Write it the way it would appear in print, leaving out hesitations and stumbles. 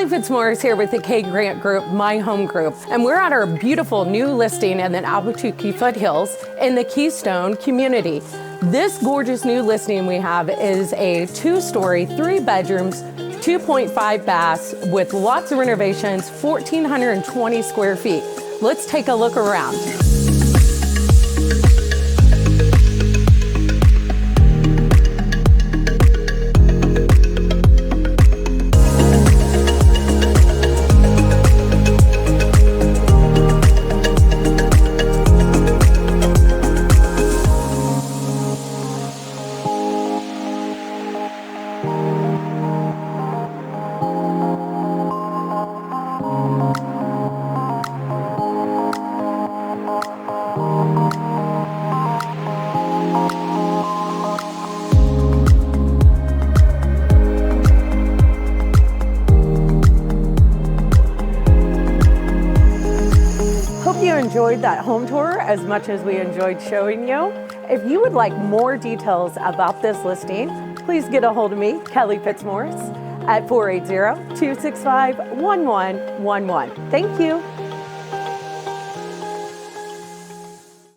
Fitzmaurice here with the K Grant Group, my home group, and we're at our beautiful new listing in the Ahwatukee foothills in the Keystone community. This gorgeous new listing we have is a 2-story, 3 bedrooms, 2.5 baths with lots of renovations, 1,420 square feet. Let's take a look around. Hope you enjoyed that home tour as much as we enjoyed showing you. If you would like more details about this listing, please get a hold of me, Kelly Fitzmaurice, at 480-265-1111. Thank you.